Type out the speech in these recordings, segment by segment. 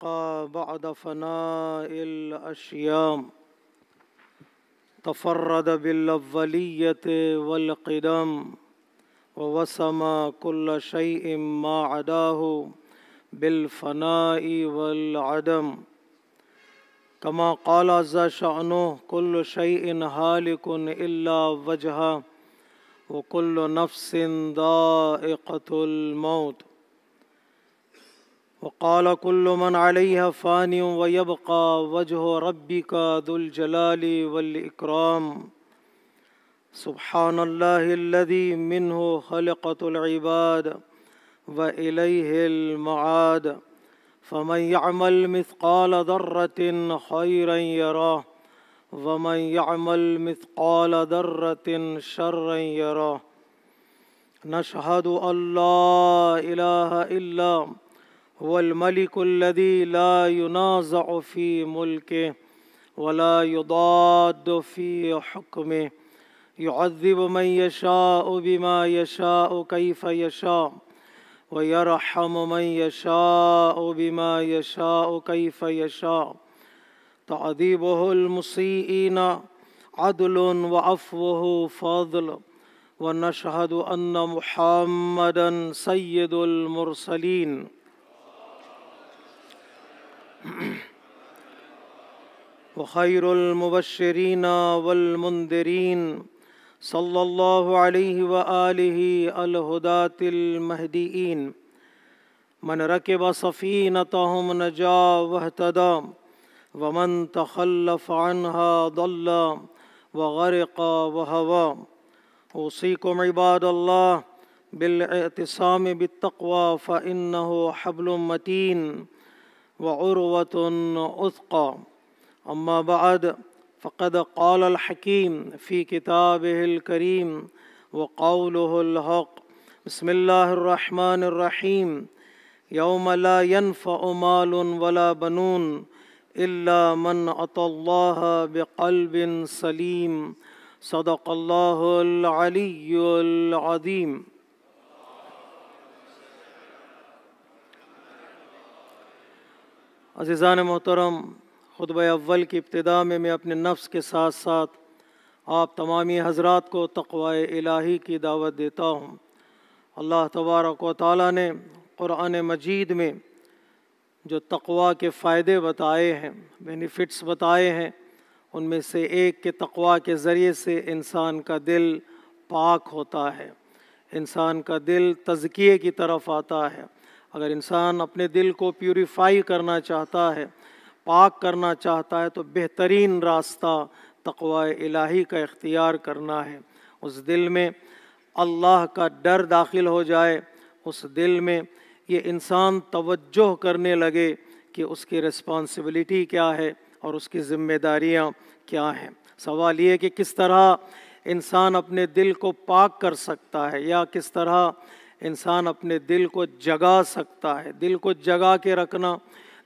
يبقى بعد فناء الأشياء. تفرد بالأولية والقدم ووسم كل شيء ما عداه بالفناء والعدم، كما قال عز شأنه: كل شيء هالك إلا وجهه وكل نفس ذائقة الموت. وقال: كل من عليها فان ويبقى وجه ربك ذو الجلال والإكرام. سبحان الله الذي منه خلقت العباد وإليه المعاد. فمن يعمل مثقال ذرة خيرا يراه ومن يعمل مثقال ذرة شرا يراه. نشهد أن لا إله إلا هو الملك الذي لا ينازع في ملكه ولا يضاد في حكمه، يعذب من يشاء بما يشاء كيف يشاء ويرحم من يشاء بما يشاء كيف يشاء. تعذيبه المسيئين عدل وعفوه فضل. ونشهد أن محمدا سيد المرسلين وخير المبشرين والمنذرين، صلى الله عليه وآله الهداة المهديين. من ركب سفينتهم نجا واهتدى ومن تخلف عنها ضل وغرق وهوى. أوصيكم عباد الله بالاعتصام بالتقوى، فإنه حبل متين وعروة أثقى. أما بعد، فقد قال الحكيم في كتابه الكريم وقوله الحق: بسم الله الرحمن الرحيم. يوم لا ينفع مال ولا بنون إلا من أتى الله بقلب سليم. صدق الله العلي العظيم. عزیزان محترم، خطبہ اول کی ابتدا میں اپنے نفس کے ساتھ ساتھ آپ تمامی حضرات کو تقوی الہی کی دعوت دیتا ہوں۔ اللہ تبارک و تعالیٰ نے قرآن مجید میں جو تقوی کے فائدے بتائے ہیں، بینیفٹس بتائے ہیں، ان میں سے ایک کہ تقوی کے ذریعے سے انسان کا دل پاک ہوتا ہے، انسان کا دل تزکیے کی طرف آتا ہے۔ اگر انسان اپنے دل کو پیوریفائی کرنا چاہتا ہے، پاک کرنا چاہتا ہے، تو بہترین راستہ تقوی الہی کا اختیار کرنا ہے۔ اس دل میں اللہ کا ڈر داخل ہو جائے، اس دل میں یہ انسان توجہ کرنے لگے کہ اس کی رسپانسبلٹی کیا ہے اور اس کی ذمہ داریاں کیا ہیں۔ سوال یہ ہے کہ کس طرح انسان اپنے دل کو پاک کر سکتا ہے، یا کس طرح انسان اپنے دل کو جگا سکتا ہے۔ دل کو جگا کے رکھنا،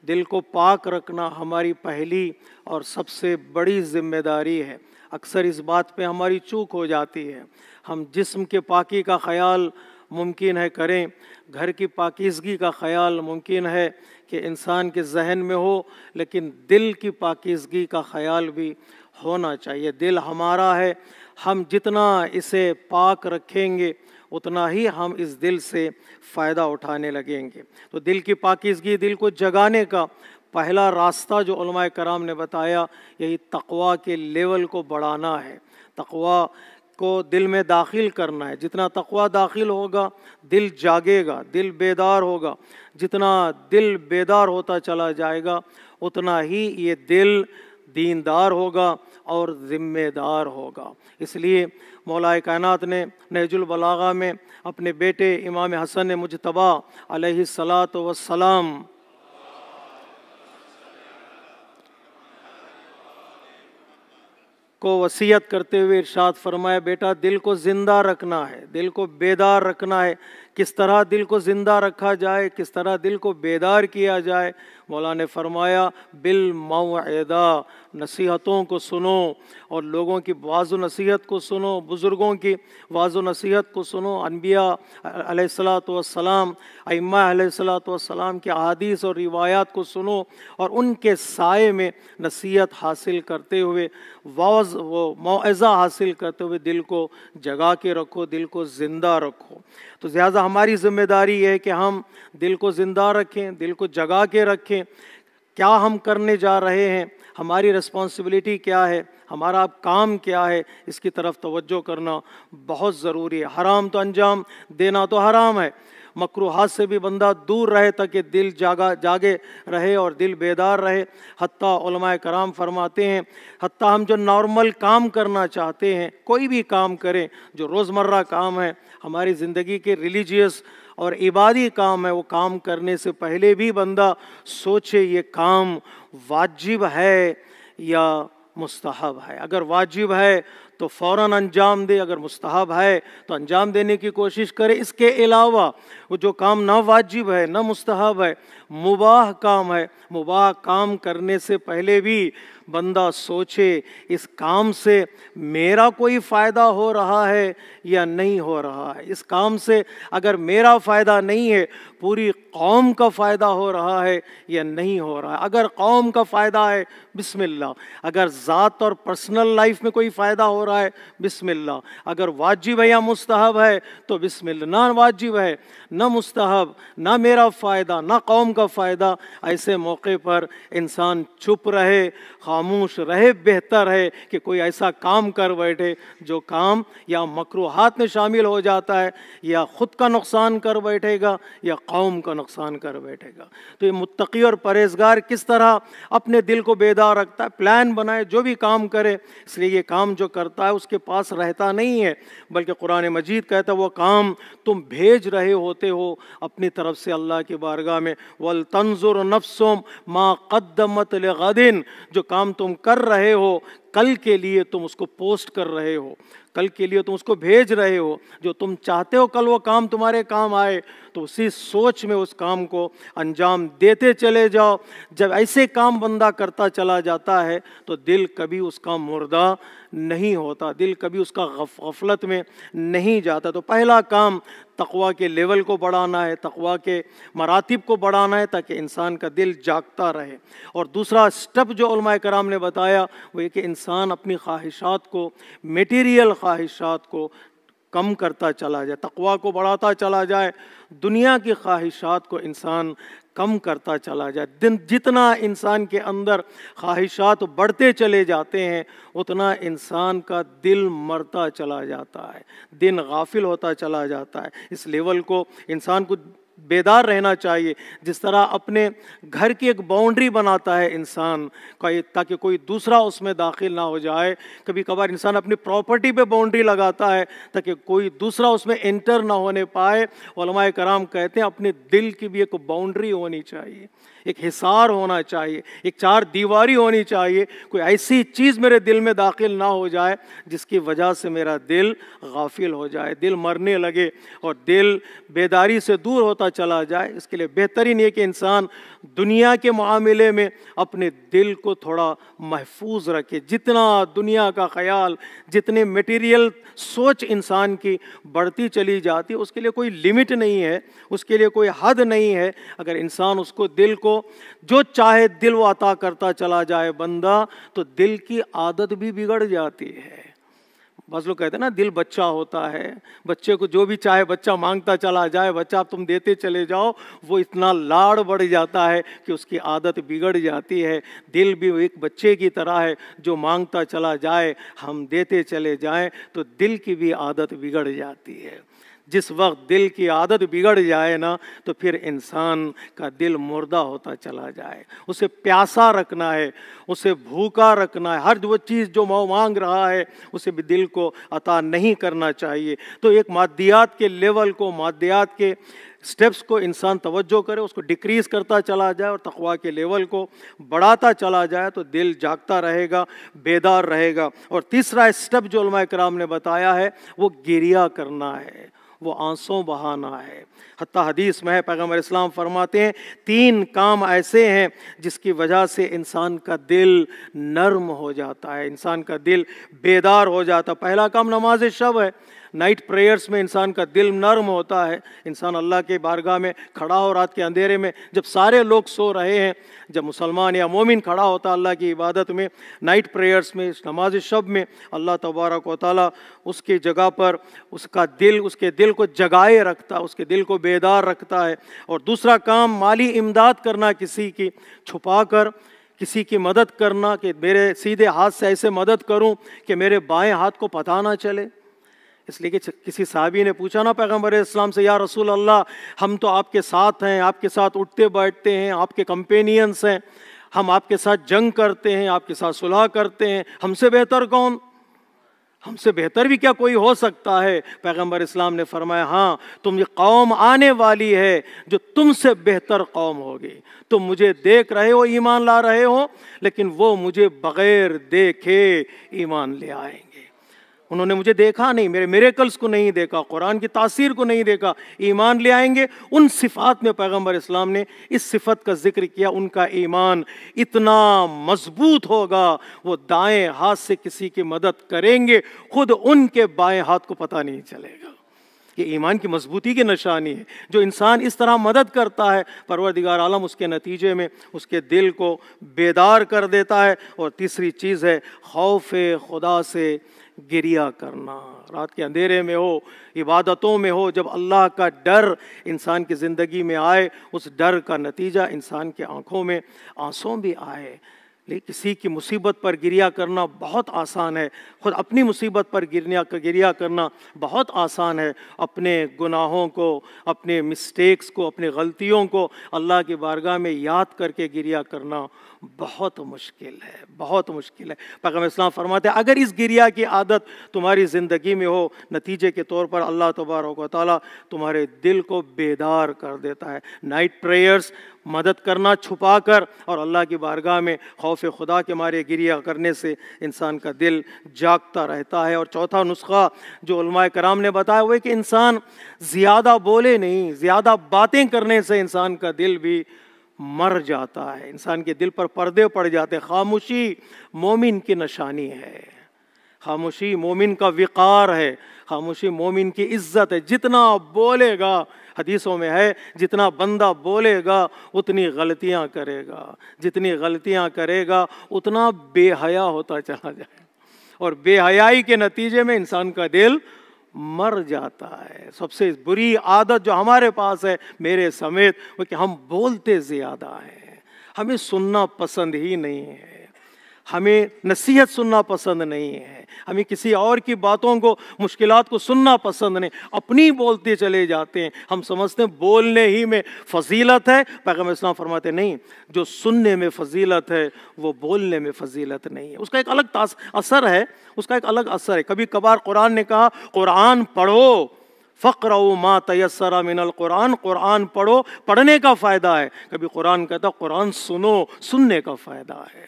دل کو پاک رکھنا ہماری پہلی اور سب سے بڑی ذمہ داری ہے۔ اکثر اس بات پہ ہماری چوک ہو جاتی ہے۔ ہم جسم کے پاکی کا خیال ممکن ہے کریں، گھر کی پاکیزگی کا خیال ممکن ہے کہ انسان کے ذہن میں ہو، لیکن دل کی پاکیزگی کا خیال بھی ہونا چاہیے۔ دل ہمارا ہے، ہم جتنا اسے پاک رکھیں گے اتنا ہی ہم اس دل سے فائدہ اٹھانے لگیں گے۔ تو دل کی پاکیزگی، دل کو جگانے کا پہلا راستہ جو علماء کرام نے بتایا، یہی تقوی کے لیول کو بڑھانا ہے، تقوی کو دل میں داخل کرنا ہے۔ جتنا تقوی داخل ہوگا دل جاگے گا، دل بیدار ہوگا۔ جتنا دل بیدار ہوتا چلا جائے گا اتنا ہی یہ دل دیندار ہوگا اور ذمہ دار ہوگا۔ اس لیے مولا کائنات نے نہج البلاغہ میں اپنے بیٹے امام حسن مجتبیٰ علیہ الصلاۃ والسلام کو وصیت کرتے ہوئے ارشاد فرمایا، بیٹا دل کو زندہ رکھنا ہے، دل کو بیدار رکھنا ہے۔ کس طرح دل کو زندہ رکھا جائے، کس طرح دل کو بیدار کیا جائے؟ مولا نے فرمایا بالموعظہ، نصیحتوں کو سنو اور لوگوں کی واعظ و نصیحت کو سنو، بزرگوں کی واعظ و نصیحت کو سنو، انبیاء علیہ الصلاۃ والسلام، ائمہ علیہ الصلاۃ والسلام کی احادیث اور روایات کو سنو اور ان کے سائے میں نصیحت حاصل کرتے ہوئے، واعظ و موعظہ حاصل کرتے ہوئے دل کو جگا کے رکھو، دل کو زندہ رکھو۔ تو لہٰذا ہماری ذمہ داری یہ ہے کہ ہم دل کو زندہ رکھیں، دل کو جگا کے رکھیں۔ کیا ہم کرنے جا رہے ہیں، ہماری رسپانسبلٹی کیا ہے، ہمارا اب کام کیا ہے، اس کی طرف توجہ کرنا بہت ضروری ہے۔ حرام تو انجام دینا تو حرام ہے، مکروہات سے بھی بندہ دور رہے تاکہ دل جاگے رہے اور دل بیدار رہے۔ حتیٰ علماء کرام فرماتے ہیں حتیٰ ہم جو نارمل کام کرنا چاہتے ہیں، کوئی بھی کام کریں جو روزمرہ کام ہے، ہماری زندگی کے ریلیجیس اور عبادی کام ہے، وہ کام کرنے سے پہلے بھی بندہ سوچے یہ کام واجب ہے یا مستحب ہے۔ اگر واجب ہے تو فوراً انجام دے، اگر مستحب ہے تو انجام دینے کی کوشش کرے۔ اس کے علاوہ وہ جو کام نہ واجب ہے نہ مستحب ہے، مباح کام ہے، مباح کام کرنے سے پہلے بھی بندہ سوچے اس کام سے میرا کوئی فائدہ ہو رہا ہے یا نہیں ہو رہا ہے۔ اس کام سے اگر میرا فائدہ نہیں ہے، پوری قوم کا فائدہ ہو رہا ہے یا نہیں ہو رہا ہے۔ اگر قوم کا فائدہ ہے بسم اللہ، اگر ذات اور پرسنل لائف میں کوئی فائدہ ہو رہا ہے بسم اللہ، اگر واجب ہے یا مستحب ہے تو بسم اللہ۔ نہ واجب ہے نہ مستحب، نہ میرا فائدہ نہ قوم کا فائدہ، ایسے موقع پر انسان چپ رہے، خاموش رہے، بہتر ہے کہ کوئی ایسا کام کر بیٹھے جو کام یا مکروہات میں شامل ہو جاتا ہے، یا خود کا نقصان کر بیٹھے گا یا قوم کا نقصان کر بیٹھے گا۔ تو یہ متقی اور پرہیزگار کس طرح اپنے دل کو بیدار رکھتا ہے، پلان بنائے جو بھی کام کرے۔ اس لیے یہ کام جو کرتا ہے اس کے پاس رہتا نہیں ہے، بلکہ قرآن مجید کہتا ہے وہ کام تم بھیج رہے ہوتے ہو اپنی طرف سے اللہ کی بارگاہ میں، وَلْتَنْظُرْ نَفْسٌ مَا قَدَّمَتْ لِغَدٍ، جو کام تم کر رہے ہو کل کے لیے تم اس کو پوسٹ کر رہے ہو، کل کے لیے تم اس کو بھیج رہے ہو، جو تم چاہتے ہو کل وہ کام تمہارے کام آئے، تو اسی سوچ میں اس کام کو انجام دیتے چلے جاؤ۔ جب ایسے کام بندہ کرتا چلا جاتا ہے تو دل کبھی اس کا مردہ نہیں ہوتا، دل کبھی اس کا غفلت میں نہیں جاتا۔ تو پہلا کام تقویٰ کے لیول کو بڑھانا ہے، تقویٰ کے مراتب کو بڑھانا ہے تاکہ انسان کا دل جاگتا رہے۔ اور دوسرا سٹیپ جو علماء کرام نے بتایا وہ یہ کہ انسان اپنی خواہشات کو، میٹیریل خواہشات کو کم کرتا چلا جائے، تقویٰ کو بڑھاتا چلا جائے، دنیا کی خواہشات کو انسان کم کرتا چلا جائے۔ جتنا انسان کے اندر خواہشات بڑھتے چلے جاتے ہیں اتنا انسان کا دل مرتا چلا جاتا ہے، دن غافل ہوتا چلا جاتا ہے۔ اس لیول کو انسان کو بیدار رہنا چاہیے، جس طرح اپنے گھر کی ایک باؤنڈری بناتا ہے انسان تاکہ کوئی دوسرا اس میں داخل نہ ہو جائے۔ کبھی کبھار انسان اپنی پراپرٹی پہ باؤنڈری لگاتا ہے تاکہ کوئی دوسرا اس میں انٹر نہ ہونے پائے۔ علماء کرام کہتے ہیں اپنے دل کی بھی ایک باؤنڈری ہونی چاہیے، ایک حصار ہونا چاہیے، ایک چار دیواری ہونی چاہیے، کوئی ایسی چیز میرے دل میں داخل نہ ہو جائے جس کی وجہ سے میرا دل غافل ہو جائے، دل مرنے لگے اور دل بیداری سے دور ہوتا چلا جائے۔ اس کے لیے بہترین یہ کہ انسان دنیا کے معاملے میں اپنے دل کو تھوڑا محفوظ رکھے۔ جتنا دنیا کا خیال، جتنے میٹیریل سوچ انسان کی بڑھتی چلی جاتی، اس کے لیے کوئی لمٹ نہیں ہے، اس کے لیے کوئی حد نہیں ہے۔ اگر انسان اس کو دل کو جو چاہے دل وہ عطا کرتا چلا جائے بندہ، تو دل کی عادت بھی بگڑ جاتی ہے۔ بعض لوگ کہتے ہیں نا دل بچہ ہوتا ہے، بچے کو جو بھی چاہے بچہ مانگتا چلا جائے، بچہ اب تم دیتے چلے جاؤ، وہ اتنا لاڑ بڑھ جاتا ہے کہ اس کی عادت بگڑ جاتی ہے۔ دل بھی ایک بچے کی طرح ہے، جو مانگتا چلا جائے ہم دیتے چلے جائیں تو دل کی بھی عادت بگڑ جاتی ہے۔ جس وقت دل کی عادت بگڑ جائے نا تو پھر انسان کا دل مردہ ہوتا چلا جائے۔ اسے پیاسا رکھنا ہے، اسے بھوکا رکھنا ہے، ہر وہ چیز جو مانگ رہا ہے اسے بھی دل کو عطا نہیں کرنا چاہیے۔ تو ایک مادیات کے لیول کو، مادیات کے سٹیپس کو انسان توجہ کرے، اس کو ڈیکریز کرتا چلا جائے اور تقویٰ کے لیول کو بڑھاتا چلا جائے تو دل جاگتا رہے گا، بیدار رہے گا۔ اور تیسرا سٹیپ جو علماء کرام نے بتایا ہے وہ گریہ کرنا ہے، وہ آنسوں بہانا ہے۔ حتیٰ حدیث میں ہے، پیغمبر اسلام فرماتے ہیں 3 کام ایسے ہیں جس کی وجہ سے انسان کا دل نرم ہو جاتا ہے، انسان کا دل بیدار ہو جاتا ہے۔ پہلا کام نماز شب ہے، نائٹ پریئرز میں انسان کا دل نرم ہوتا ہے، انسان اللہ کے بارگاہ میں کھڑا ہو رات کے اندھیرے میں، جب سارے لوگ سو رہے ہیں، جب مسلمان یا مومن کھڑا ہوتا ہے اللہ کی عبادت میں، نائٹ پریئرز میں، نماز شب میں، اللہ تبارک و تعالیٰ اس کی جگہ پر اس کے دل کو جگائے رکھتا ہے، اس کے دل کو بیدار رکھتا ہے۔ اور دوسرا کام مالی امداد کرنا، کسی کی چھپا کر کسی کی مدد کرنا، کہ میرے سیدھے ہاتھ سے ایسے مدد کروں کہ میرے بائیں ہاتھ کو پتہ نہ چلے۔ اس لیے کہ کسی صحابی نے پوچھا نا پیغمبر اسلام سے، یا رسول اللہ ہم تو آپ کے ساتھ ہیں، آپ کے ساتھ اٹھتے بیٹھتے ہیں، آپ کے کمپینینز ہیں، ہم آپ کے ساتھ جنگ کرتے ہیں، آپ کے ساتھ صلح کرتے ہیں، ہم سے بہتر کون؟ ہم سے بہتر بھی کیا کوئی ہو سکتا ہے؟ پیغمبر اسلام نے فرمایا ہاں، تم یہ قوم آنے والی ہے جو تم سے بہتر قوم ہوگی۔ تم مجھے دیکھ رہے ہو ایمان لا رہے ہو، لیکن وہ مجھے بغیر دیکھے ایمان لے آئیں گے۔ انہوں نے مجھے دیکھا نہیں، میرے میریکلز کو نہیں دیکھا، قرآن کی تاثیر کو نہیں دیکھا، ایمان لے آئیں گے۔ ان صفات میں پیغمبر اسلام نے اس صفت کا ذکر کیا، ان کا ایمان اتنا مضبوط ہوگا، وہ دائیں ہاتھ سے کسی کی مدد کریں گے، خود ان کے بائیں ہاتھ کو پتہ نہیں چلے گا۔ یہ ایمان کی مضبوطی کی نشانی ہے۔ جو انسان اس طرح مدد کرتا ہے، پروردگار عالم اس کے نتیجے میں اس کے دل کو بیدار کر دیتا ہے۔ اور تیسری چیز ہے خوف خدا سے گریہ کرنا۔ رات کے اندھیرے میں ہو، عبادتوں میں ہو، جب اللہ کا ڈر انسان کی زندگی میں آئے، اس ڈر کا نتیجہ انسان کے آنکھوں میں آنسوں بھی آئے۔ لیکن کسی کی مصیبت پر گریہ کرنا بہت آسان ہے، خود اپنی مصیبت پر گریہ کرنا بہت آسان ہے۔ اپنے گناہوں کو، اپنے مسٹیکس کو، اپنے غلطیوں کو اللہ کی بارگاہ میں یاد کر کے گریہ کرنا بہت مشکل ہے، بہت مشکل ہے۔ پیغمبر اسلام فرماتے ہیں اگر اس گریہ کی عادت تمہاری زندگی میں ہو، نتیجے کے طور پر اللہ تبارک و تعالیٰ تمہارے دل کو بیدار کر دیتا ہے۔ نائٹ پریئرز، مدد کرنا چھپا کر، اور اللہ کی بارگاہ میں خوف خدا کے مارے گریہ کرنے سے انسان کا دل جاگتا رہتا ہے۔ اور چوتھا نسخہ جو علماء کرام نے بتایا وہ ہے کہ انسان زیادہ بولے نہیں، زیادہ باتیں کرنے سے انسان کا دل بھی مر جاتا ہے، انسان کے دل پر پردے پڑ جاتے ہیں۔ خاموشی مومن کی نشانی ہے، خاموشی مومن کا وقار ہے، خاموشی مومن کی عزت ہے۔ جتنا بولے گا، حدیثوں میں ہے جتنا بندہ بولے گا اتنی غلطیاں کرے گا، جتنی غلطیاں کرے گا اتنا بے حیا ہوتا چلا جائے، اور بے حیائی کے نتیجے میں انسان کا دل مر جاتا ہے۔ سب سے بری عادت جو ہمارے پاس ہے، میرے سمیت، وہ کہ ہم بولتے زیادہ ہیں، ہمیں سننا پسند ہی نہیں ہے، ہمیں نصیحت سننا پسند نہیں ہے، ہمیں کسی اور کی باتوں کو، مشکلات کو سننا پسند نہیں، اپنی بولتے چلے جاتے ہیں۔ ہم سمجھتے ہیں بولنے ہی میں فضیلت ہے، پیغمبر اسلام فرماتے نہیں، جو سننے میں فضیلت ہے وہ بولنے میں فضیلت نہیں ہے۔ اس کا ایک الگ اثر ہے، اس کا ایک الگ اثر ہے۔ کبھی کبھار قرآن نے کہا قرآن پڑھو، فَقْرَؤُوا مَا تَيَسَّرَ مِنَ الْقُرْآنِ، قرآن پڑھو، پڑھنے کا فائدہ ہے۔ کبھی قرآن کہتا قرآن سنو، سننے کا فائدہ ہے،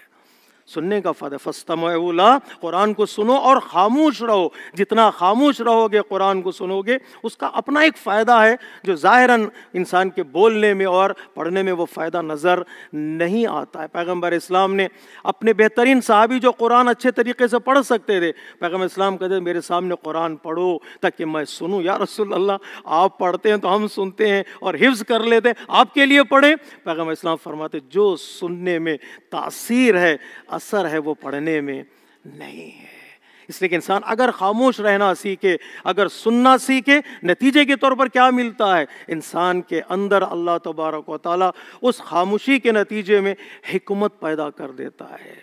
سننے کا فائدہ۔ فَاسْتَمِعُوا لَهُ، قرآن کو سنو اور خاموش رہو۔ جتنا خاموش رہو گے، قرآن کو سنو گے، اس کا اپنا ایک فائدہ ہے جو ظاہراً انسان کے بولنے میں اور پڑھنے میں وہ فائدہ نظر نہیں آتا ہے۔ پیغمبر اسلام نے اپنے بہترین صحابی جو قرآن اچھے طریقے سے پڑھ سکتے تھے، پیغمبر اسلام کہتے میرے سامنے قرآن پڑھو تاکہ میں سنوں۔ یا رسول اللہ آپ پڑھتے ہیں تو ہم سنتے ہیں اور حفظ کر لیتے ہیں، آپ کے لیے پڑھیں؟ پیغمبر اسلام فرماتے جو سننے میں تاثیر ہے، اثر ہے، وہ پڑھنے میں نہیں ہے۔ اس لیے کہ انسان اگر خاموش رہنا سیکھے، اگر سننا سیکھے، نتیجے کے طور پر کیا ملتا ہے؟ انسان کے اندر اللہ تبارک و تعالیٰ اس خاموشی کے نتیجے میں حکمت پیدا کر دیتا ہے،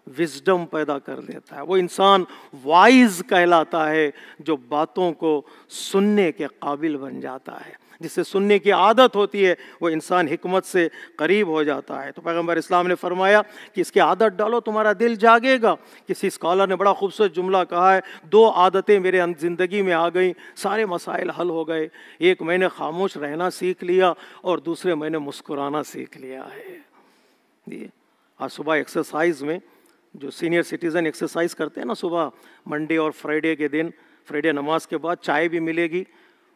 وزڈم پیدا کر دیتا ہے۔ وہ انسان وائز کہلاتا ہے جو باتوں کو سننے کے قابل بن جاتا ہے۔ جس سے سننے کی عادت ہوتی ہے وہ انسان حکمت سے قریب ہو جاتا ہے۔ تو پیغمبر اسلام نے فرمایا کہ اس کی عادت ڈالو، تمہارا دل جاگے گا۔ کسی اسکالر نے بڑا خوبصورت جملہ کہا ہے، 2 عادتیں میرے زندگی میں آ گئیں، سارے مسائل حل ہو گئے۔ ایک میں نے خاموش رہنا سیکھ لیا، اور دوسرے میں نے مسکرانا سیکھ لیا ہے۔ آج صبح ایکسرسائز میں جو سینئر سٹیزن ایکسرسائز کرتے ہیں نا، صبح منڈے اور فرائیڈے کے دن، فرائیڈے نماز کے بعد چائے بھی ملے گی،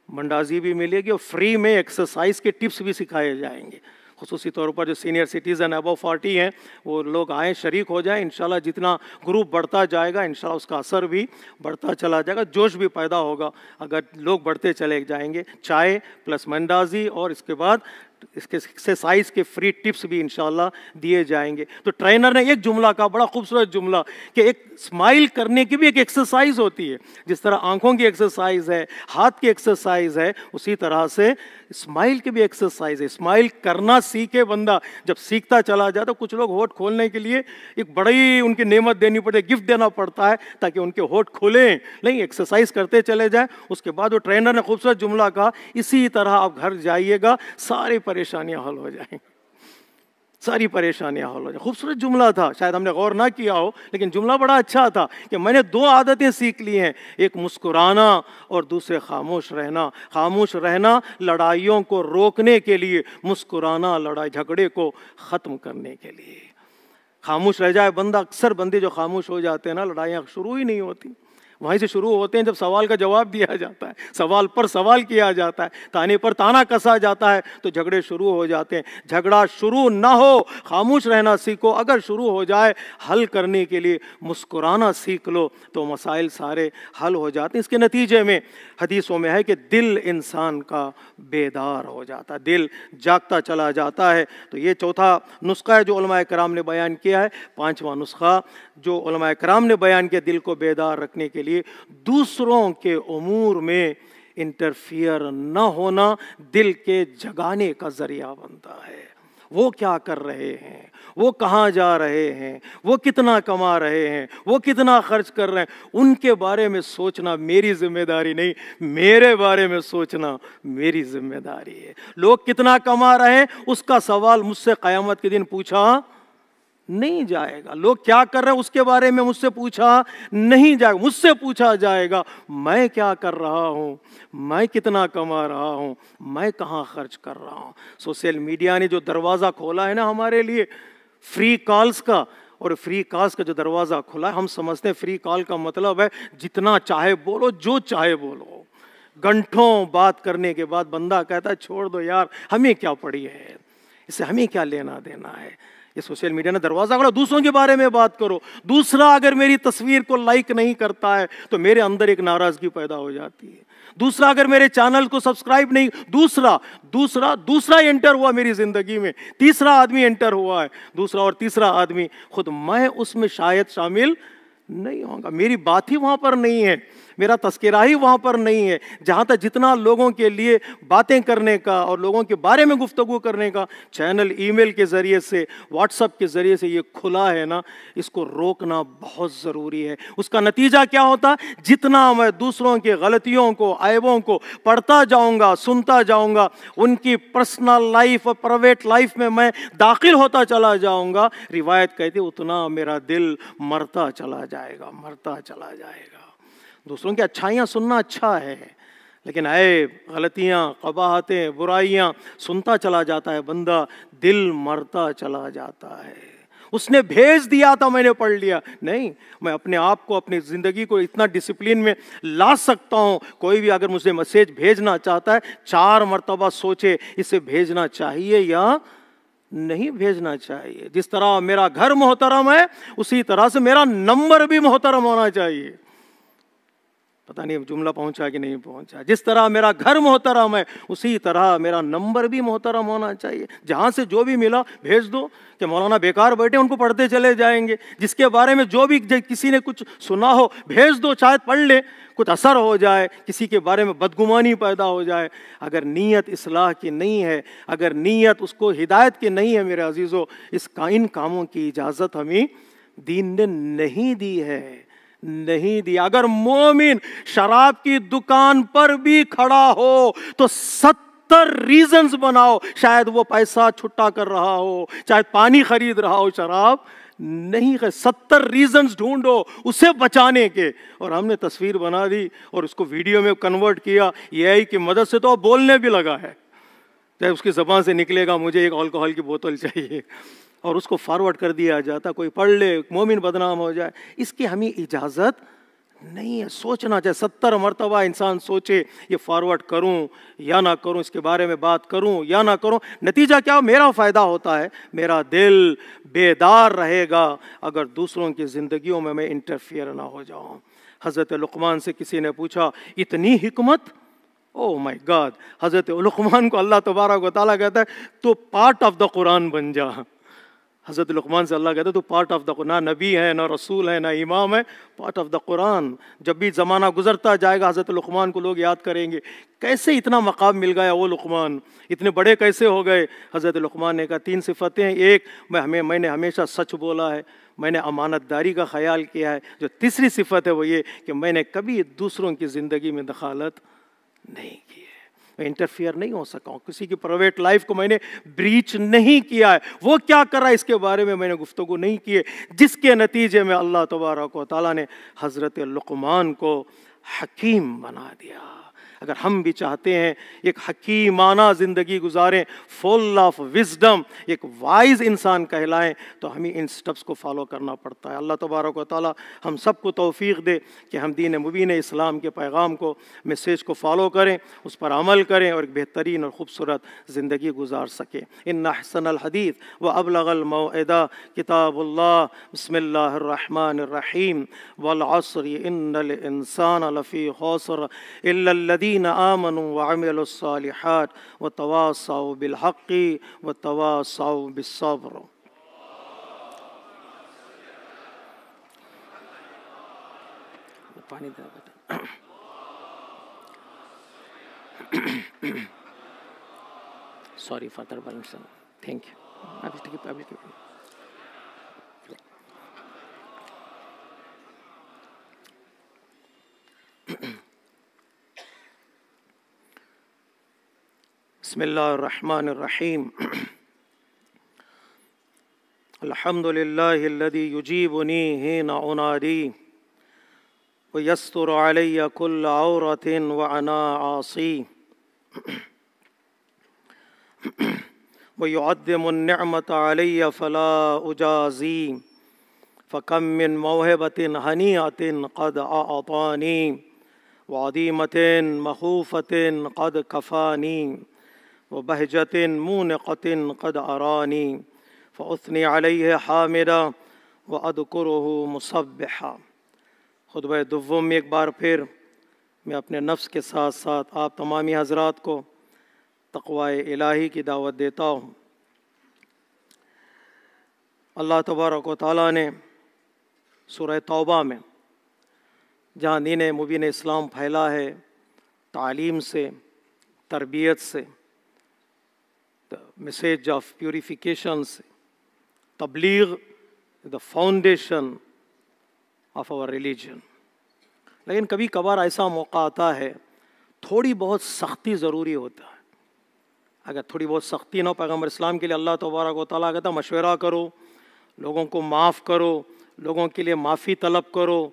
منڈازی بھی ملے گی اور فری میں ایکسرسائز کے ٹپس بھی سکھائے جائیں گے. خصوصی طور پر جو سینئر سٹیزن ابو 40 ہیں وہ لوگ آئیں, شریک ہو جائیں. انشاءاللہ جتنا گروپ بڑھتا جائے گا انشاءاللہ اس کا اثر بھی بڑھتا چلا جائے گا, جوش بھی پیدا ہوگا اگر لوگ بڑھتے چلے جائیں گے. چائے پلس منڈازی اور اس کے بعد اس کے ایکسرسائز کے فری ٹپس بھی انشاءاللہ دیے جائیں گے. تو ٹرینر نے ایک جملہ کہا, بڑا خوبصورت جملہ, کہ ایک اسمائل کرنے کی بھی ایک ایکسرسائز ہوتی ہے. جس طرح آنکھوں کی ایکسرسائز ہے, ہاتھ کی ایکسرسائز ہے, اسی طرح سے اسمائل کی بھی ایکسرسائز ہے. اسمائل کرنا سیکھے بندہ, جب سیکھتا چلا جاتا. کچھ لوگ ہونٹ کھولنے کے لیے ایک بڑی ان کی نعمت دینی پڑتی ہے, گفٹ دینا پڑتا ہے تاکہ ان کے ہونٹ کھلیں. نہیں, ایکسرسائز کرتے چلے جائیں. اس کے بعد وہ ٹرینر نے خوبصورت جملہ کہا, اسی طرح آپ گھر جائیے گا ساری پریشانیاں حل ہو جائیں, ساری پریشانیاں حل ہو جائیں. خوبصورت جملہ تھا, شاید ہم نے غور نہ کیا ہو لیکن جملہ بڑا اچھا تھا کہ میں نے 2 عادتیں سیکھ لی ہیں, ایک مسکرانا اور دوسرے خاموش رہنا. خاموش رہنا لڑائیوں کو روکنے کے لیے, مسکرانا لڑائی جھگڑے کو ختم کرنے کے لیے. خاموش رہ جائے بندہ, اکثر بندے جو خاموش ہو جاتے ہیں نا, لڑائیاں شروع ہی نہیں ہوتی. وہیں سے شروع ہوتے ہیں جب سوال کا جواب دیا جاتا ہے, سوال پر سوال کیا جاتا ہے, تانے پر تانا کسا جاتا ہے, تو جھگڑے شروع ہو جاتے ہیں. جھگڑا شروع نہ ہو, خاموش رہنا سیکھو. اگر شروع ہو جائے, حل کرنے کے لیے مسکرانا سیکھ لو تو مسائل سارے حل ہو جاتے ہیں. اس کے نتیجے میں حدیثوں میں ہے کہ دل انسان کا بیدار ہو جاتا ہے, دل جاگتا چلا جاتا ہے. تو یہ چوتھا نسخہ ہے جو علماء کرام نے بیان کیا ہے. 5واں نسخہ جو علماء کرام نے بیان کیا دل کو بیدار رکھنے کے لیے, دوسروں کے امور میں انٹرفیئر نہ ہونا دل کے جگانے کا ذریعہ بنتا ہے. وہ کیا کر رہے ہیں, وہ کہاں جا رہے ہیں, وہ کتنا کما رہے ہیں, وہ کتنا خرچ کر رہے ہیں, ان کے بارے میں سوچنا میری ذمہ داری نہیں, میرے بارے میں سوچنا میری ذمہ داری ہے. لوگ کتنا کما رہے ہیں اس کا سوال مجھ سے قیامت کے دن پوچھا نہیں جائے گا. لوگ کیا کر رہے ہیں اس کے بارے میں مجھ سے پوچھا نہیں جائے گا. مجھ سے پوچھا جائے گا میں کیا کر رہا ہوں, میں کتنا کما رہا ہوں, میں کہاں خرچ کر رہا ہوں. سوشل میڈیا نے جو دروازہ کھولا ہے نا ہمارے لیے فری کالز کا, اور فری کالز کا جو دروازہ کھلا ہے, ہم سمجھتے ہیں فری کال کا مطلب ہے جتنا چاہے بولو, جو چاہے بولو. گھنٹوں بات کرنے کے بعد بندہ کہتا ہے چھوڑ دو یار, ہمیں کیا پڑی ہے, اس سے ہمیں کیا لینا دینا ہے. یہ سوشل میڈیا نے دروازہ کھولا, دوسروں کے بارے میں بات کرو. دوسرا اگر میری تصویر کو لائک نہیں کرتا ہے تو میرے اندر ایک ناراضگی پیدا ہو جاتی ہے. دوسرا اگر میرے چینل کو سبسکرائب نہیں, دوسرا انٹر ہوا میری زندگی میں, تیسرا آدمی انٹر ہوا ہے, دوسرا اور تیسرا آدمی, خود میں اس میں شاید شامل نہیں ہوں گا. میری بات ہی وہاں پر نہیں ہے, میرا تذکرہ ہی وہاں پر نہیں ہے. جہاں تک جتنا لوگوں کے لیے باتیں کرنے کا اور لوگوں کے بارے میں گفتگو کرنے کا چینل ای میل کے ذریعے سے, واٹس ایپ کے ذریعے سے یہ کھلا ہے نا, اس کو روکنا بہت ضروری ہے. اس کا نتیجہ کیا ہوتا ہے, جتنا میں دوسروں کے غلطیوں کو, عیبوں کو پڑھتا جاؤں گا, سنتا جاؤں گا, ان کی پرسنل لائف اور پرائیویٹ لائف میں داخل ہوتا چلا جاؤں گا, روایت کہتی ہے اتنا میرا دل مرتا چلا جائے گا. دوسروں کی اچھائیاں سننا اچھا ہے, لیکن عیب, غلطیاں, قباحتیں, برائیاں سنتا چلا جاتا ہے بندہ, دل مرتا چلا جاتا ہے. اس نے بھیج دیا تھا میں نے پڑھ لیا نہیں, میں اپنے آپ کو, اپنی زندگی کو اتنا ڈسپلن میں لا سکتا ہوں. کوئی بھی اگر مجھے میسیج بھیجنا چاہتا ہے 4 مرتبہ سوچے اسے بھیجنا چاہیے یا نہیں بھیجنا چاہیے. جس طرح میرا گھر محترم ہے اسی طرح سے میرا نمبر بھی محترم ہونا چاہیے. پتہ نہیں جملہ پہنچا کہ نہیں پہنچا. جس طرح میرا گھر محترم ہے اسی طرح میرا نمبر بھی محترم ہونا چاہیے. جہاں سے جو بھی ملا بھیج دو, کہ مولانا بیکار بیٹھے ان کو پڑھتے چلے جائیں گے. جس کے بارے میں جو بھی کسی نے کچھ سنا ہو بھیج دو, شاید پڑھ لے, کچھ اثر ہو جائے, کسی کے بارے میں بدگمانی پیدا ہو جائے. اگر نیت اصلاح کی نہیں ہے, اگر نیت اس کو ہدایت کی نہیں ہے میرے عزیزو, ان کاموں کی اجازت ہمیں دین نے نہیں دی ہے, نہیں دیا. اگر مومن شراب کی دکان پر بھی کھڑا ہو تو 70 ریزنز بناؤ, شاید وہ پیسہ چھٹا کر رہا ہو, شاید پانی خرید رہا ہو, شراب نہیں, 70 ریزنز ڈھونڈو اسے بچانے کے. اور ہم نے تصویر بنا دی اور اس کو ویڈیو میں کنورٹ کیا, اے آئی کی مدد سے, تو بولنے بھی لگا ہے. چاہے اس کی زبان سے نکلے گا مجھے ایک الکوہل کی بوتل چاہیے, اور اس کو فارورڈ کر دیا جاتا, کوئی پڑھ لے, مومن بدنام ہو جائے. اس کی ہمیں اجازت نہیں ہے. سوچنا چاہے 70 مرتبہ انسان سوچے یہ فارورڈ کروں یا نہ کروں, اس کے بارے میں بات کروں یا نہ کروں. نتیجہ کیا؟ میرا فائدہ ہوتا ہے, میرا دل بیدار رہے گا اگر دوسروں کی زندگیوں میں انٹرفیئر نہ ہو جاؤں. حضرت لقمان سے کسی نے پوچھا اتنی حکمت؟ او مائی گاڈ, حضرت لقمان کو اللہ تبارک و تعالیٰ کہتا ہے تو پارٹ آف دا قرآن بن جا. حضرت لقمان سے اللہ کہتا ہے تو پارٹ آف دا قرآن, نہ نبی ہے نہ رسول ہے نہ امام ہے, پارٹ آف دا قرآن. جب بھی زمانہ گزرتا جائے گا حضرت لقمان کو لوگ یاد کریں گے, کیسے اتنا مقام مل گیا وہ لقمان, اتنے بڑے کیسے ہو گئے. حضرت لقمان نے کہا 3 صفتیں ہیں, ایک میں نے ہمیشہ سچ بولا ہے, میں نے امانت داری کا خیال کیا ہے, جو تیسری صفت ہے وہ یہ کہ میں نے کبھی دوسروں کی زندگی میں دخالت نہیں کی ہے, میں انٹرفیئر نہیں ہو سکا ہوں, کسی کی پرائیویٹ لائف کو میں نے بریچ نہیں کیا ہے, وہ کیا کر رہا ہے اس کے بارے میں نے گفتگو نہیں کی ہے, جس کے نتیجے میں اللہ تبارک و تعالیٰ نے حضرت لقمان کو حکیم بنا دیا. اگر ہم بھی چاہتے ہیں ایک حکیمانہ زندگی گزاریں, فل آف وزڈم, ایک وائز انسان کہلائیں, تو ہمیں ان سٹیپس کو فالو کرنا پڑتا ہے. اللہ تبارک و تعالی ہم سب کو توفیق دے کہ ہم دین مبین اسلام کے پیغام کو, میسیج کو فالو کریں, اس پر عمل کریں اور ایک بہترین اور خوبصورت زندگی گزار سکیں. ان احسن الحدیث و ابلغ الموعظہ کتاب اللہ. بسم اللہ الرحمن الرحیم. والعصر ان الانسان لفی خسر الا الذین آمنوا وعملوا الصالحات وتواصوا بالحق وتواصوا بالصبر. پانی دے بیٹا. Sorry for the balance. Thank you. I will take it. بسم اللہ الرحمن الرحیم. الحمد للہ الذی یجیبنی حین انادی ویستر علی کل عورۃ وانا عاصی ویعظم النعمۃ علی فلا اجازی فکم من موہبۃ ہنیۃ قد اعطانی وعدیمۃ مخوفۃ قد کفانی وبہجۃ مونقۃ قد ارانی فاثنی علیہ حامدا واذکرہ مسبحا. خطبہ دوم میں ایک بار پھر میں اپنے نفس کے ساتھ ساتھ آپ تمامی حضرات کو تقوی الہی کی دعوت دیتا ہوں. اللہ تبارک و تعالیٰ نے سورہ توبہ میں جہاں دین مبین اسلام پھیلا ہے, تعلیم سے, تربیت سے, میسیج آف پیوریفیکیشن سے, تبلیغ the foundation of our religion. لیکن کبھی کبھار ایسا موقع آتا ہے تھوڑی بہت سختی ضروری ہوتا ہے. اگر تھوڑی بہت سختی نہ ہو, پیغمبر اسلام کے لیے اللہ تبارک و تعالیٰ کہتا مشورہ کرو, لوگوں کو معاف کرو, لوگوں کے لیے معافی طلب کرو,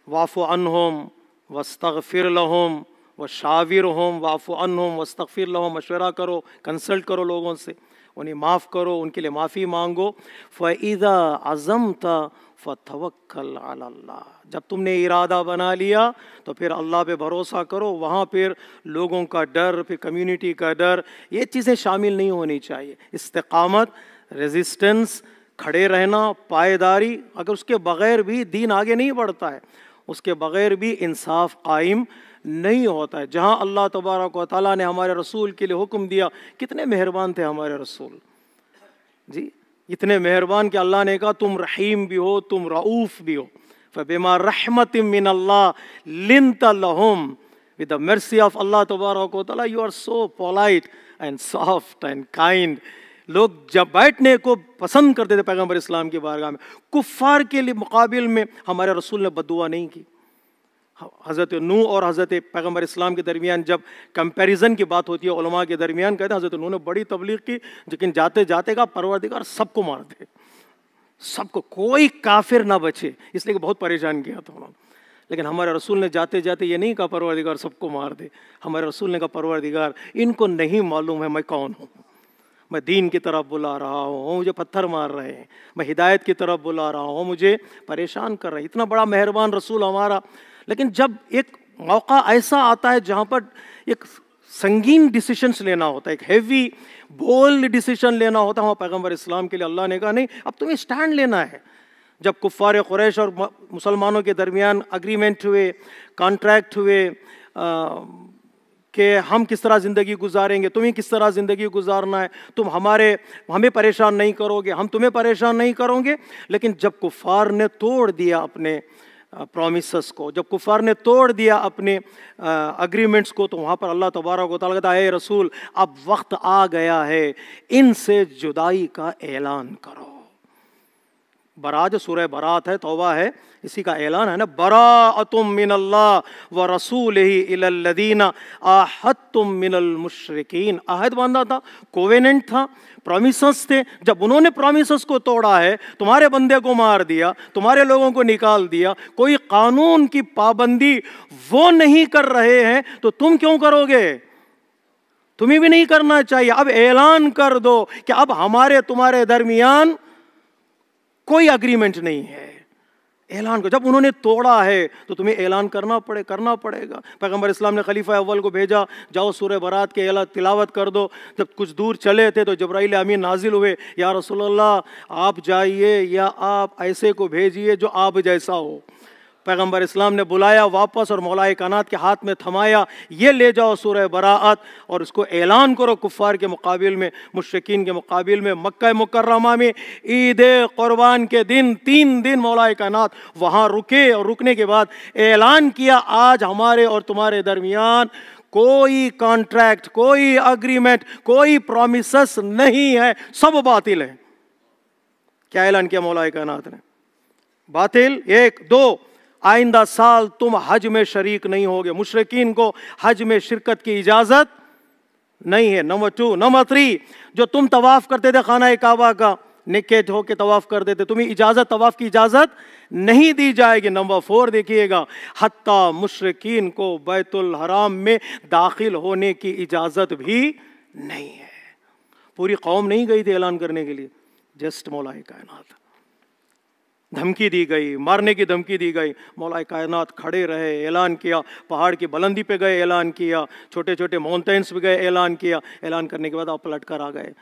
واعف عنہم واستغفر لہم وشاورہم واعف عنہم واستغفر لہم, مشورہ کرو, کنسلٹ کرو لوگوں سے, انہیں معاف کرو, ان کے لیے معافی مانگو. فَإِذَا عَزَمْتَ فَتَوَكَّلْ عَلَى اللَّهِ, جب تم نے ارادہ بنا لیا تو پھر اللہ پہ بھروسہ کرو. وہاں پھر لوگوں کا ڈر, پھر کمیونٹی کا ڈر, یہ چیزیں شامل نہیں ہونی چاہیے. استقامت, ریزسٹنس, کھڑے رہنا, پائیداری, اگر اس کے بغیر بھی دین آگے نہیں بڑھتا ہے, اس کے بغیر بھی انصاف قائم نہیں ہوتا ہے. جہاں اللہ تبارک و تعالیٰ نے ہمارے رسول کے لیے حکم دیا, کتنے مہربان تھے ہمارے رسول جی, اتنے مہربان کہ اللہ نے کہا تم رحیم بھی ہو, تم رعوف بھی ہو. فَبِمَا رَحْمَةٍ مِّنَ اللَّهِ لِنْتَ لَهُمْ, with the mercy of Allah تبارک و تعالیٰ you are so polite and soft and kind. لوگ جب بیٹھنے کو پسند کرتے تھے پیغمبر اسلام کی بارگاہ میں. کفار کے لیے مقابل میں ہمارے رسول نے بد دعا نہیں کی. حضرت نوح اور حضرت پیغمبر اسلام کے درمیان جب کمپیریزن کی بات ہوتی ہے علماء کے درمیان, کہتے ہیں حضرت نوح نے بڑی تبلیغ کی لیکن جاتے جاتے کا پروردگار سب کو مار دے, سب کو, کوئی کافر نہ بچے, اس لیے کہ بہت پریشان کیا تھا انہوں نے. لیکن ہمارے رسول نے جاتے جاتے یہ نہیں کہا پروردگار سب کو مار دے. ہمارے رسول نے کہا پروردگار ان کو نہیں معلوم ہے میں کون ہوں, میں دین کی طرف بلا رہا ہوں, مجھے پتھر مار رہے ہیں, میں ہدایت کی طرف بلا رہا ہوں, مجھے پریشان کر رہے ہیں. اتنا بڑا مہربان رسول ہمارا, لیکن جب ایک موقع ایسا آتا ہے جہاں پر ایک سنگین ڈیسیشنز لینا ہوتا ہے، ایک ہیوی بولڈ ڈیسیشن لینا ہوتا ہے، وہاں پیغمبر اسلام کے لیے اللہ نے کہا نہیں، اب تمہیں سٹینڈ لینا ہے۔ جب کفار قریش اور مسلمانوں کے درمیان اگریمنٹ ہوئے، کانٹریکٹ ہوئے کہ ہم کس طرح زندگی گزاریں گے، تمہیں کس طرح زندگی گزارنا ہے، تم ہمیں پریشان نہیں کرو گے، ہم تمہیں پریشان نہیں کرو گے، لیکن جب کفار نے توڑ دیا اپنے پرومسز کو، جب کفار نے توڑ دیا اپنے اگریمنٹس کو، تو وہاں پر اللہ تبارک و تعالیٰ کہتا ہے اے رسول اب وقت آ گیا ہے، ان سے جدائی کا اعلان کرو۔ برات جو سورہ برات ہے، توبہ ہے، اسی کا اعلان ہے نا، براءۃ من اللہ ورسولہ الی الذین عاہدتم من المشرکین۔ عہد باندھا تھا، کوویننٹ تھا، پرومسز تھے، جب انہوں نے پرومسز کو توڑا ہے، تمہارے بندے کو مار دیا، تمہارے لوگوں کو نکال دیا، کوئی قانون کی پابندی وہ نہیں کر رہے ہیں تو تم کیوں کرو گے؟ تمہیں بھی نہیں کرنا چاہیے۔ اب اعلان کر دو کہ اب ہمارے تمہارے درمیان کوئی اگریمنٹ نہیں ہے، اعلان کو۔ جب انہوں نے توڑا ہے تو تمہیں اعلان کرنا پڑے گا۔ پیغمبر اسلام نے خلیفہ اول کو بھیجا، جاؤ سورہ برات کے تلاوت کر دو۔ جب کچھ دور چلے تھے تو جبرائیل امین نازل ہوئے، یا رسول اللہ آپ جائیے یا آپ ایسے کو بھیجیے جو آپ جیسا ہو۔ پیغمبر اسلام نے بلایا واپس اور مولا کائنات کے ہاتھ میں تھمایا، یہ لے جاؤ سورہ براءت اور اس کو اعلان کرو کفار کے مقابل میں، مشرکین کے مقابل میں۔ مکہ مکرمہ میں عید قربان کے دن 3 دن مولا کائنات وہاں رکے، اور رکنے کے بعد اعلان کیا آج ہمارے اور تمہارے درمیان کوئی کانٹریکٹ، کوئی اگریمنٹ، کوئی پرومسز نہیں ہے، سب باطل ہے۔ کیا اعلان کیا مولا کائنات نے؟ باطل۔ 1 2 آئندہ سال تم حج میں شریک نہیں ہوگے، مشرکین کو حج میں شرکت کی اجازت نہیں ہے۔ نمبر 2 نمبر 3 جو تم طواف کرتے تھے خانہ کعبہ کا، نکیٹ ہو کے طواف کرتے تھے، تمہیں طواف کی اجازت نہیں دی جائے گی۔ نمبر 4 دیکھیے گا، حتیٰ مشرکین کو بیت الحرام میں داخل ہونے کی اجازت بھی نہیں ہے۔ پوری قوم نہیں گئی تھی اعلان کرنے کے لیے، جسٹ مولا کائنات۔ دھمکی دی گئی، مارنے کی دھمکی دی گئی، مولا کائنات کھڑے رہے، اعلان کیا، پہاڑ کی بلندی پہ گئے اعلان کیا، چھوٹے چھوٹے ماؤنٹینس پہ گئے اعلان کیا، اعلان کرنے کے بعد آپ پلٹ کر آ گئے۔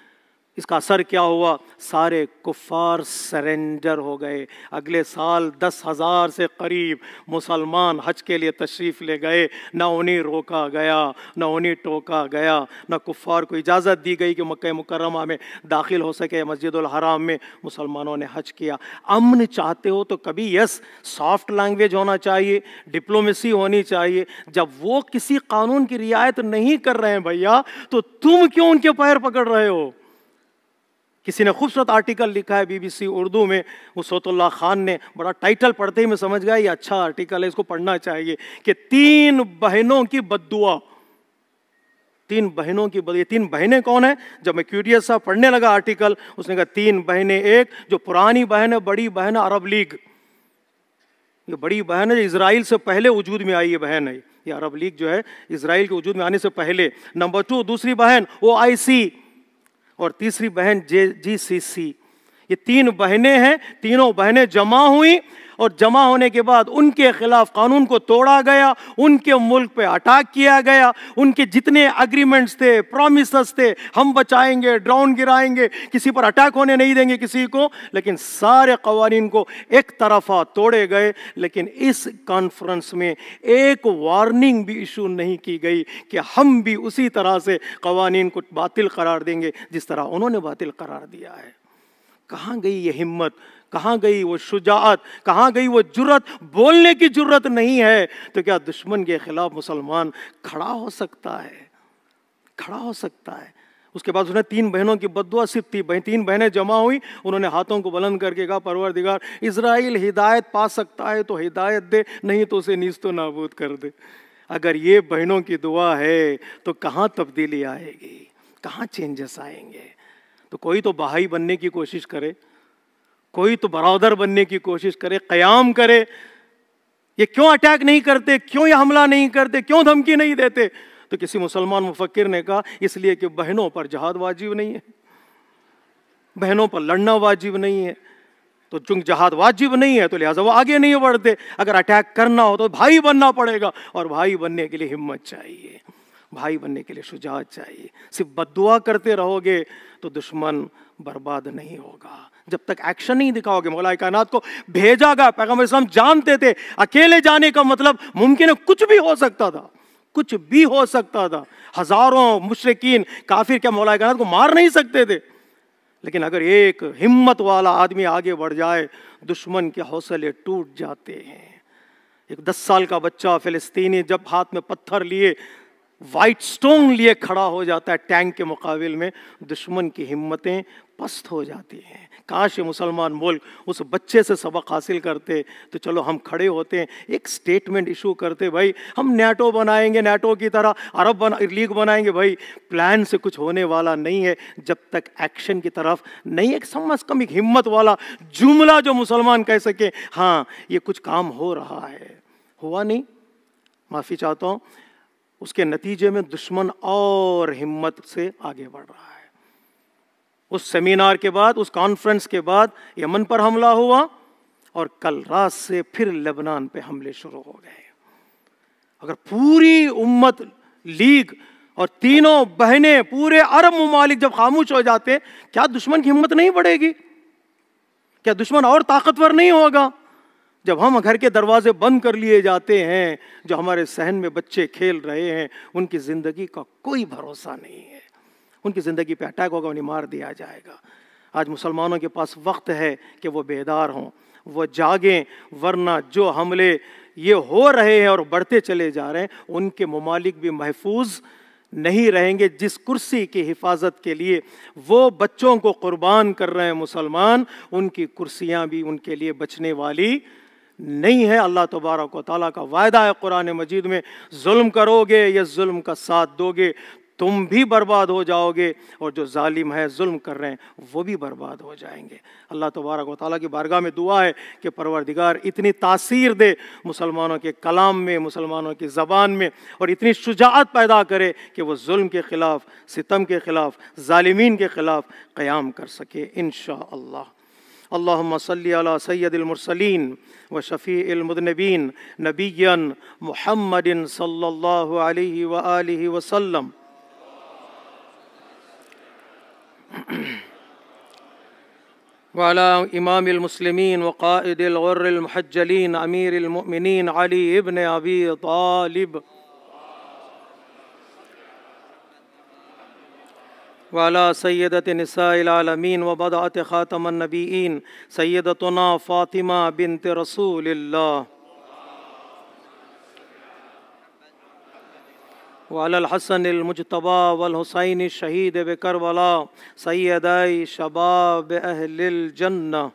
اس کا اثر کیا ہوا؟ سارے کفار سرنڈر ہو گئے۔ اگلے سال 10,000 سے قریب مسلمان حج کے لیے تشریف لے گئے، نہ انہیں روکا گیا، نہ انہیں ٹوکا گیا، نہ کفار کو اجازت دی گئی کہ مکہ مکرمہ میں داخل ہو سکے۔ مسجد الحرام میں مسلمانوں نے حج کیا۔ امن چاہتے ہو تو کبھی سافٹ لینگویج ہونا چاہیے، ڈپلومیسی ہونی چاہیے۔ جب وہ کسی قانون کی رعایت نہیں کر رہے ہیں بھیا، تو تم کیوں ان کے پیر پکڑ رہے ہو؟ کسی نے خوبصورت آرٹیکل لکھا ہے BBC اردو میں، وسعت اللہ خان نے، بڑا ٹائٹل پڑھتے ہی میں سمجھ گیا یہ اچھا آرٹیکل ہے، اس کو پڑھنا چاہیے، کہ 3 بہنوں کی بددعا۔ 3 بہنوں کی بددعا۔ 3 بہنیں کون ہیں؟ جب میں کیوریس تھا پڑھنے لگا آرٹیکل، اس نے کہا 3 بہنیں، ایک جو پرانی بہن ہے، بڑی بہن عرب لیگ، یہ بڑی بہن ہے، اسرائیل سے پہلے وجود میں آئی یہ بہن ہے، یہ عرب لیگ جو ہے اسرائیل کے وجود میں آنے سے پہلے۔ نمبر 2 دوسری بہن OIC، اور تیسری بہن GCC۔ یہ 3 بہنیں ہیں، تینوں بہنیں جمع ہوئی، اور جمع ہونے کے بعد ان کے خلاف قانون کو توڑا گیا، ان کے ملک پہ اٹیک کیا گیا، ان کے جتنے اگریمنٹس تھے، پرومسز تھے، ہم بچائیں گے، ڈرون گرائیں گے، کسی پر اٹیک ہونے نہیں دیں گے کسی کو، لیکن سارے قوانین کو ایک طرفہ توڑے گئے۔ لیکن اس کانفرنس میں ایک وارننگ بھی ایشو نہیں کی گئی کہ ہم بھی اسی طرح سے قوانین کو باطل قرار دیں گے جس طرح انہوں نے باطل قرار دیا ہے۔ کہاں گئی یہ ہمت؟ کہاں گئی وہ شجاعت؟ کہاں گئی وہ جرت؟ بولنے کی جرت نہیں ہے تو کیا دشمن کے خلاف مسلمان کھڑا ہو سکتا ہے؟ کھڑا ہو سکتا ہے۔ اس کے بعد اس نے 3 بہنوں کی بددعا صرف تھی، 3 بہنیں جمع ہوئی، انہوں نے ہاتھوں کو بلند کر کے کہا پروردگار اسرائیل ہدایت پا سکتا ہے تو ہدایت دے، نہیں تو اسے نیست و نابود کر دے۔ اگر یہ بہنوں کی دعا ہے تو کہاں تبدیلی آئے گی؟ کہاں چینجز آئیں گے؟ تو کوئی تو بھائی بننے کی کوشش کرے، کوئی تو برادر بننے کی کوشش کرے، قیام کرے۔ یہ کیوں اٹیک نہیں کرتے؟ کیوں یہ حملہ نہیں کرتے؟ کیوں دھمکی نہیں دیتے؟ تو کسی مسلمان مفکر نے کہا اس لیے کہ بہنوں پر جہاد واجب نہیں ہے، بہنوں پر لڑنا واجب نہیں ہے۔ تو جنگ جہاد واجب نہیں ہے تو لہٰذا وہ آگے نہیں بڑھتے. اگر اٹیک کرنا ہو تو بھائی بننا پڑے گا, اور بھائی بننے کے لیے ہمت چاہیے, بھائی بننے کے لیے شجاعت چاہیے. صرف بد دعا کرتے رہو گے تو دشمن برباد نہیں ہوگا. جب تک ایکشن نہیں دکھاؤ گے. مولا کائنات کو بھیجا گیا, پیغمبر اسلام جانتے تھے اکیلے جانے کا مطلب ممکن ہے کچھ بھی ہو سکتا تھا, کچھ بھی ہو سکتا تھا. ہزاروں مشرکین کافر کیا مولا کائنات کو مار نہیں سکتے تھے؟ لیکن اگر ایک ہمت والا آدمی آگے بڑھ جائے دشمن کے حوصلے ٹوٹ جاتے ہیں. ایک 10 سال کا بچہ فلسطینی جب ہاتھ میں پتھر لیے, وائٹ سٹون لیے کھڑا ہو جاتا ہے ٹینک کے مقابل میں, دشمن کی ہمتیں پست ہو جاتی ہیں. کاش یہ مسلمان ملک اس بچے سے سبق حاصل کرتے تو چلو ہم کھڑے ہوتے ہیں, ایک سٹیٹمنٹ ایشو کرتے, بھائی ہم نیٹو بنائیں گے, نیٹو کی طرح عرب لیگ بنائیں گے. بھائی پلان سے کچھ ہونے والا نہیں ہے جب تک ایکشن کی طرف نہیں. ایک کم از کم ایک ہمت والا جملہ جو مسلمان کہہ سکے ہاں یہ کچھ کام ہو رہا ہے. ہوا نہیں, معافی چاہتا ہوں. اس کے نتیجے میں دشمن اور ہمت سے آگے بڑھ رہا ہے. اس سیمینار کے بعد, اس کانفرنس کے بعد یمن پر حملہ ہوا, اور کل رات سے پھر لبنان پہ حملے شروع ہو گئے. اگر پوری امت لیگ اور تینوں بہنیں پورے عرب ممالک جب خاموش ہو جاتے, کیا دشمن کی ہمت نہیں بڑھے گی؟ کیا دشمن اور طاقتور نہیں ہوگا؟ جب ہم گھر کے دروازے بند کر لیے جاتے ہیں, جو ہمارے صحن میں بچے کھیل رہے ہیں, ان کی زندگی کا کوئی بھروسہ نہیں ہے. ان کی زندگی پہ اٹیک ہوگا, انہیں مار دیا جائے گا. آج مسلمانوں کے پاس وقت ہے کہ وہ بیدار ہوں, وہ جاگیں, ورنہ جو حملے یہ ہو رہے ہیں اور بڑھتے چلے جا رہے ہیں ان کے ممالک بھی محفوظ نہیں رہیں گے. جس کرسی کی حفاظت کے لیے وہ بچوں کو قربان کر رہے ہیں مسلمان, ان کی کرسیاں بھی ان کے لیے بچنے والی نہیں ہے. اللہ تبارک و تعالیٰ کا وعدہ ہے قرآن مجید میں, ظلم کرو گے یا ظلم کا ساتھ دو گے تم بھی برباد ہو جاؤ گے, اور جو ظالم ہے ظلم کر رہے ہیں وہ بھی برباد ہو جائیں گے. اللہ تبارک و تعالیٰ کی بارگاہ میں دعا ہے کہ پروردگار اتنی تاثیر دے مسلمانوں کے کلام میں, مسلمانوں کی زبان میں, اور اتنی شجاعت پیدا کرے کہ وہ ظلم کے خلاف, ستم کے خلاف, ظالمین کے خلاف قیام کر سکے انشاءاللہ. اللہم صلی علی سید المرسلین و شفیع المذنبین نبیًا محمد صلی اللہ علیہ وآلہ وسلم. وعلى امام المسلمین وقائد الغر المحجلین امیر المؤمنین علی ابن ابی طالب وعلى سیدۃ نساء العالمین وبضعۃ خاتم النبیین سیدتنا فاطمہ بنت رسول اللہ وعلى الحسن المجتبى والحسین الشہید بکربلا سیدی شباب اہل الجنہ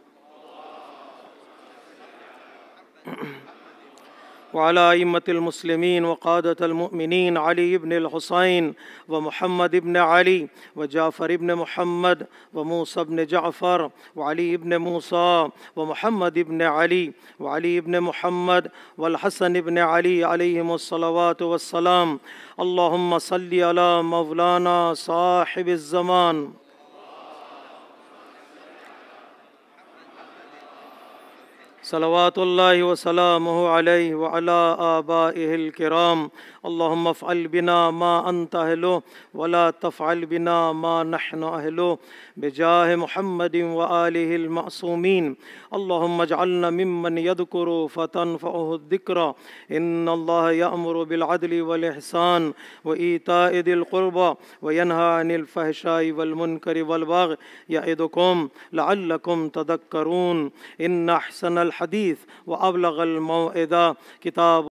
وعلى أئمة المسلمين وقادة المؤمنين علي بن الحسين ومحمد بن علي وجعفر بن محمد وموسى بن جعفر وعلي بن موسى ومحمد بن علي وعلي بن محمد والحسن بن علي عليهم الصلوات والسلام. اللهم صل على مولانا صاحب الزمان صلوات اللہ وسلامہ علیہ وعلی آبائہ الکرام. اللہم افعل بنا ما انت اہلہ ولا تفعل بنا ما نحن اہلہ بجاہ محمد وآلہ المعصومین. اللہم اجعلنا ممن یذکر فتنفعہ الذکر. ان اللہ یأمر بالعدل والإحسان وإیتاء ذی القربى وینہی عن الفحشاء والمنکر والبغی یعظکم لعلکم تذکرون. ان احسن الحدیث وابلغ الموعظہ کتاب